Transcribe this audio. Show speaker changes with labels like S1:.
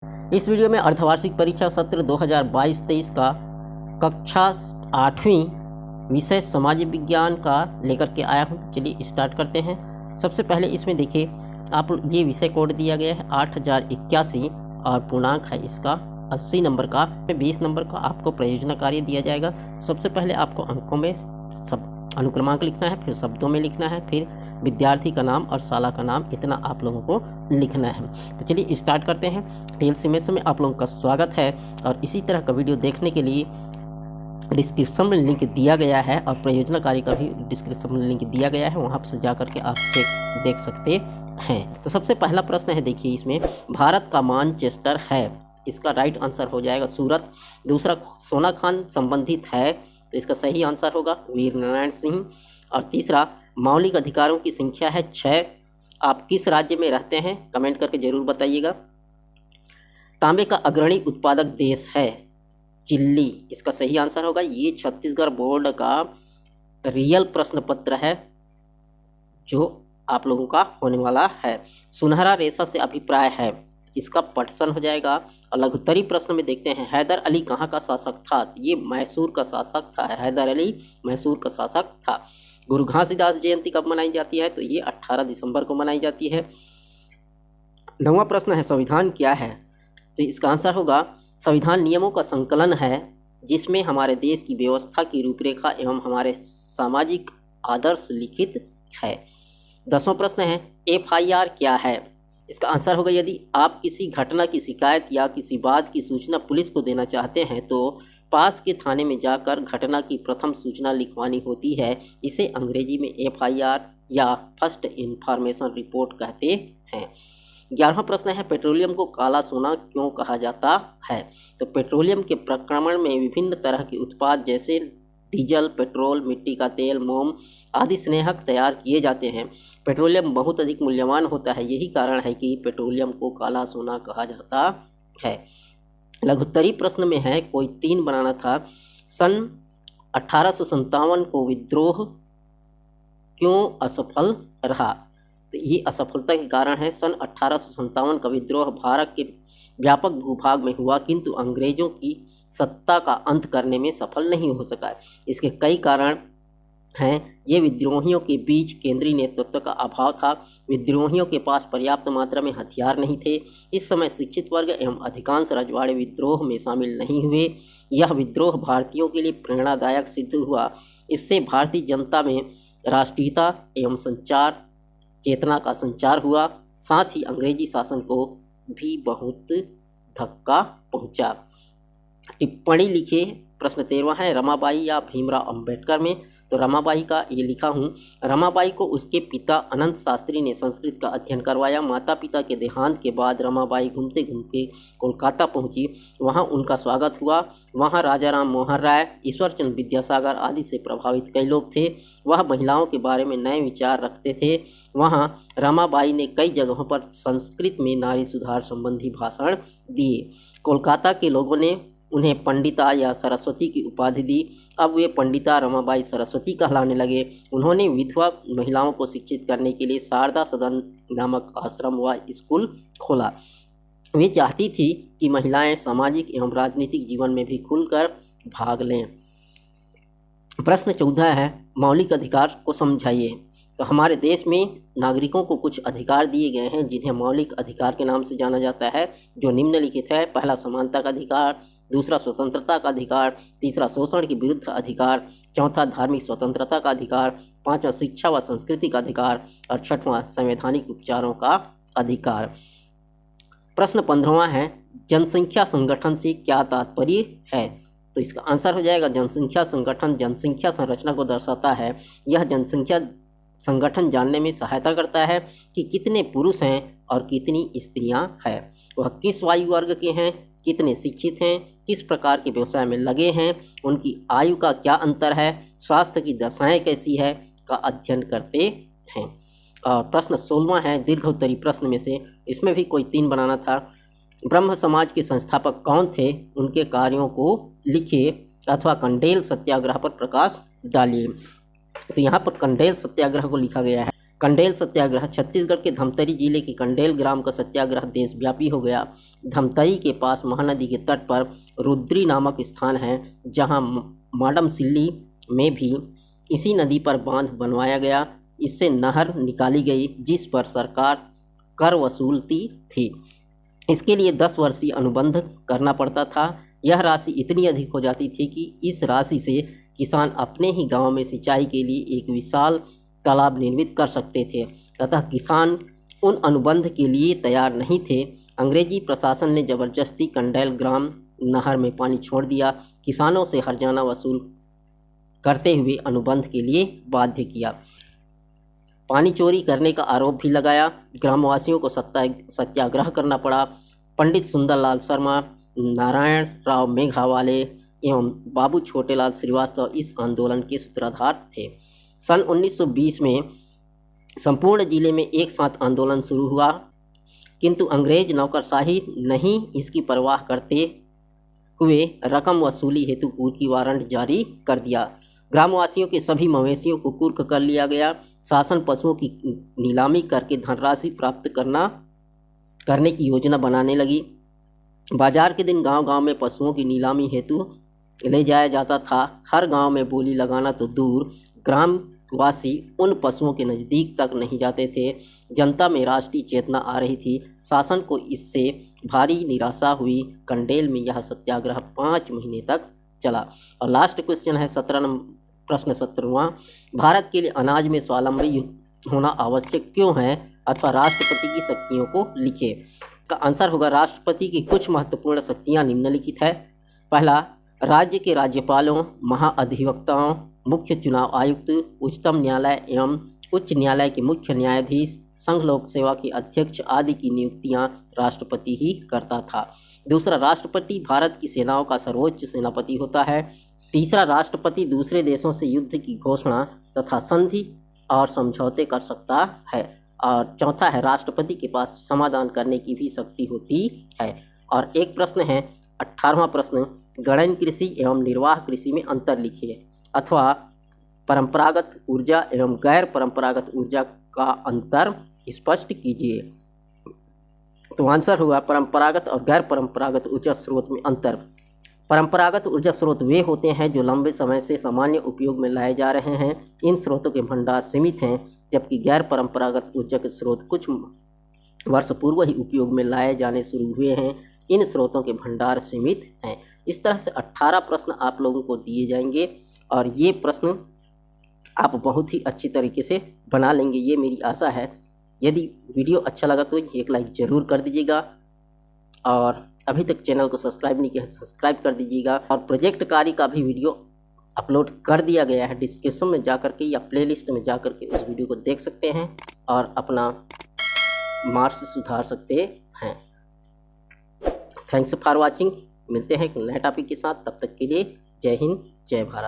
S1: इस वीडियो में अर्धवार्षिक परीक्षा सत्र 2022-23 का कक्षा 8वीं विषय समाज विज्ञान का लेकर के आया हूँ। तो चलिए स्टार्ट करते हैं। सबसे पहले इसमें देखिए, आप ये विषय कोड दिया गया है 8081 और पूर्णांक है इसका 80 नंबर का। 20 नंबर का आपको प्रयोजना कार्य दिया जाएगा। सबसे पहले आपको अंकों में अनुक्रमांक लिखना है, फिर शब्दों में लिखना है, फिर विद्यार्थी का नाम और शाला का नाम, इतना आप लोगों को लिखना है। तो चलिए स्टार्ट करते हैं। टेल सीमेंस में आप लोगों का स्वागत है और इसी तरह का वीडियो देखने के लिए डिस्क्रिप्शन में लिंक दिया गया है और प्रयोजना कार्य का भी डिस्क्रिप्शन में लिंक दिया गया है, वहाँ से जा करके आप देख सकते हैं। तो सबसे पहला प्रश्न है, देखिए इसमें भारत का मानचेस्टर है, इसका राइट आंसर हो जाएगा सूरत। दूसरा, सोना खान संबंधित है, तो इसका सही आंसर होगा वीर नारायण सिंह। और तीसरा, मौलिक अधिकारों की संख्या है 6। आप किस राज्य में रहते हैं कमेंट करके जरूर बताइएगा। तांबे का अग्रणी उत्पादक देश है चिल्ली, इसका सही आंसर होगा। ये छत्तीसगढ़ बोर्ड का रियल प्रश्न पत्र है जो आप लोगों का होने वाला है। सुनहरा रेशा से अभिप्राय है, इसका पटसन हो जाएगा। और लघुत्तरी प्रश्न में देखते हैं, हैदर अली कहाँ का शासक था? ये मैसूर का शासक था। हैदर अली मैसूर का शासक था। गुरु घासीदास जयंती कब मनाई जाती है? तो ये 18 दिसंबर को मनाई जाती है। 9वां प्रश्न है, संविधान क्या है? तो इसका आंसर होगा संविधान नियमों का संकलन है जिसमें हमारे देश की व्यवस्था की रूपरेखा एवं हमारे सामाजिक आदर्श लिखित है। 10वां प्रश्न है, FIR क्या है? इसका आंसर होगा, यदि आप किसी घटना की शिकायत या किसी बात की सूचना पुलिस को देना चाहते हैं तो पास के थाने में जाकर घटना की प्रथम सूचना लिखवानी होती है। इसे अंग्रेजी में FIR या फर्स्ट इंफॉर्मेशन रिपोर्ट कहते हैं। 11वां प्रश्न है, पेट्रोलियम को काला सोना क्यों कहा जाता है? तो पेट्रोलियम के प्रक्रमण में विभिन्न तरह के उत्पाद जैसे डीजल, पेट्रोल, मिट्टी का तेल, मोम आदि स्नेहक तैयार किए जाते हैं। पेट्रोलियम बहुत अधिक मूल्यवान होता है, यही कारण है कि पेट्रोलियम को काला सोना कहा जाता है। लघुत्तरी प्रश्न में है, कोई 3 बनाना था। सन 1857 को विद्रोह क्यों असफल रहा? तो ये असफलता के कारण है, सन 1857 का विद्रोह भारत के व्यापक भूभाग में हुआ किंतु अंग्रेजों की सत्ता का अंत करने में सफल नहीं हो सका। इसके कई कारण हैं। ये विद्रोहियों के बीच केंद्रीय नेतृत्व का अभाव था। विद्रोहियों के पास पर्याप्त मात्रा में हथियार नहीं थे। इस समय शिक्षित वर्ग एवं अधिकांश रजवाड़े विद्रोह में शामिल नहीं हुए। यह विद्रोह भारतीयों के लिए प्रेरणादायक सिद्ध हुआ। इससे भारतीय जनता में राष्ट्रीयता एवं संचार चेतना का संचार हुआ। साथ ही अंग्रेजी शासन को भी बहुत धक्का पहुंचा। टिप्पणी लिखिए। प्रश्न 13वां है, रमाबाई या भीमराव अंबेडकर में? तो रमाबाई का ये लिखा हूँ। रमाबाई को उसके पिता अनंत शास्त्री ने संस्कृत का अध्ययन करवाया। माता पिता के देहांत के बाद रमाबाई घूमते घूमते कोलकाता पहुँची। वहाँ उनका स्वागत हुआ। वहाँ राजा राम मोहन राय, ईश्वरचंद्र विद्यासागर आदि से प्रभावित कई लोग थे। वह महिलाओं के बारे में नए विचार रखते थे। वहाँ रमाबाई ने कई जगहों पर संस्कृत में नारी सुधार संबंधी भाषण दिए। कोलकाता के लोगों ने उन्हें पंडिता या सरस्वती की उपाधि दी। अब वे पंडिता रमाबाई सरस्वती कहलाने लगे। उन्होंने विधवा महिलाओं को शिक्षित करने के लिए शारदा सदन नामक आश्रम व स्कूल खोला। वे चाहती थी कि महिलाएं सामाजिक एवं राजनीतिक जीवन में भी खुलकर भाग लें। प्रश्न 14 है, मौलिक अधिकार को समझाइए। तो हमारे देश में नागरिकों को कुछ अधिकार दिए गए हैं जिन्हें मौलिक अधिकार के नाम से जाना जाता है, जो निम्नलिखित है। पहला, समानता का अधिकार। दूसरा, स्वतंत्रता का अधिकार। तीसरा, शोषण के विरुद्ध अधिकार। चौथा, धार्मिक स्वतंत्रता का अधिकार। पांचवा, शिक्षा व संस्कृति का अधिकार। और छठवां, संवैधानिक उपचारों का अधिकार। प्रश्न 15वां है, जनसंख्या संगठन से क्या तात्पर्य है? तो इसका आंसर हो जाएगा, जनसंख्या संगठन जनसंख्या संरचना को दर्शाता है। यह जनसंख्या संगठन जानने में सहायता करता है कि कितने पुरुष हैं और कितनी स्त्रियां हैं, वह किस आयु वर्ग के हैं, कितने शिक्षित हैं, किस प्रकार के व्यवसाय में लगे हैं, उनकी आयु का क्या अंतर है, स्वास्थ्य की दशाएं कैसी है का अध्ययन करते हैं। और प्रश्न 16वां है, दीर्घोत्तरी प्रश्न में से इसमें भी कोई 3 बनाना था। ब्रह्म समाज के संस्थापक कौन थे? उनके कार्यों को लिखिए अथवा कंडेल सत्याग्रह पर प्रकाश डालिए। तो यहाँ पर कंडेल सत्याग्रह को लिखा गया है। कंडेल सत्याग्रह, छत्तीसगढ़ के धमतरी जिले के कंडेल ग्राम का सत्याग्रह देशव्यापी हो गया। धमतरी के पास महानदी के तट पर रुद्री नामक स्थान है, जहां माडमसिल्ली में भी इसी नदी पर बांध बनवाया गया। इससे नहर निकाली गई जिस पर सरकार कर वसूलती थी। इसके लिए 10 वर्षीय अनुबंध करना पड़ता था। यह राशि इतनी अधिक हो जाती थी कि इस राशि से किसान अपने ही गांव में सिंचाई के लिए एक विशाल तालाब निर्मित कर सकते थे। अतः किसान उन अनुबंध के लिए तैयार नहीं थे। अंग्रेजी प्रशासन ने जबरदस्ती कंडेल ग्राम नहर में पानी छोड़ दिया। किसानों से हर्जाना वसूल करते हुए अनुबंध के लिए बाध्य किया। पानी चोरी करने का आरोप भी लगाया। ग्रामवासियों को सत्याग्रह करना पड़ा। पंडित सुंदरलाल शर्मा, नारायण राव मेघावाले एवं बाबू छोटेलाल श्रीवास्तव इस आंदोलन के सूत्रधार थे। सन 1920 में संपूर्ण जिले में एक साथ आंदोलन शुरू हुआ, किंतु अंग्रेज नौकरशाही नहीं इसकी परवाह करते हुए रकम वसूली हेतु कुर्की वारंट जारी कर दिया। ग्रामवासियों के सभी मवेशियों को कुर्क कर लिया गया। शासन पशुओं की नीलामी करके धनराशि प्राप्त करने की योजना बनाने लगी। बाजार के दिन गांव-गांव में पशुओं की नीलामी हेतु ले जाया जाता था। हर गांव में बोली लगाना तो दूर, ग्रामवासी उन पशुओं के नज़दीक तक नहीं जाते थे। जनता में राष्ट्रीय चेतना आ रही थी। शासन को इससे भारी निराशा हुई। कंडेल में यह सत्याग्रह 5 महीने तक चला। और लास्ट क्वेश्चन है प्रश्न 17वां, भारत के लिए अनाज में स्वावलंबी होना आवश्यक क्यों है, अथवा राष्ट्रपति की शक्तियों को लिखे। का आंसर होगा राष्ट्रपति की कुछ महत्वपूर्ण शक्तियां निम्नलिखित है। पहला, राज्य के राज्यपालों, महाअधिवक्ताओं, मुख्य चुनाव आयुक्त, उच्चतम न्यायालय एवं उच्च न्यायालय के मुख्य न्यायाधीश, संघ लोक सेवा के अध्यक्ष आदि की नियुक्तियां राष्ट्रपति ही करता था। दूसरा, राष्ट्रपति भारत की सेनाओं का सर्वोच्च सेनापति होता है। तीसरा, राष्ट्रपति दूसरे देशों से युद्ध की घोषणा तथा संधि और समझौते कर सकता है। और चौथा है, राष्ट्रपति के पास समाधान करने की भी शक्ति होती है। और एक प्रश्न है 18वां प्रश्न, गणन कृषि एवं निर्वाह कृषि में अंतर लिखिए, अथवा परंपरागत ऊर्जा एवं गैर परंपरागत ऊर्जा का अंतर स्पष्ट कीजिए। तो आंसर होगा परंपरागत और गैर परंपरागत ऊर्जा स्रोत में अंतर। परंपरागत ऊर्जा स्रोत वे होते हैं जो लंबे समय से सामान्य उपयोग में लाए जा रहे हैं। इन स्रोतों के भंडार सीमित हैं, जबकि गैर परंपरागत ऊर्जा के स्रोत कुछ वर्ष पूर्व ही उपयोग में लाए जाने शुरू हुए हैं। इन स्रोतों के भंडार सीमित हैं। इस तरह से 18 प्रश्न आप लोगों को दिए जाएंगे और ये प्रश्न आप बहुत ही अच्छी तरीके से बना लेंगे, ये मेरी आशा है। यदि वीडियो अच्छा लगा तो एक लाइक ज़रूर कर दीजिएगा, और अभी तक चैनल को सब्सक्राइब नहीं किया है सब्सक्राइब कर दीजिएगा। और प्रोजेक्ट कार्य का भी वीडियो अपलोड कर दिया गया है, डिस्क्रिप्शन में जाकर के या प्लेलिस्ट में जाकर के उस वीडियो को देख सकते हैं और अपना मार्क्स सुधार सकते हैं। Thanks for watching. मिलते हैं एक नए टॉपिक के साथ, तब तक के लिए जय हिंद, जय भारत।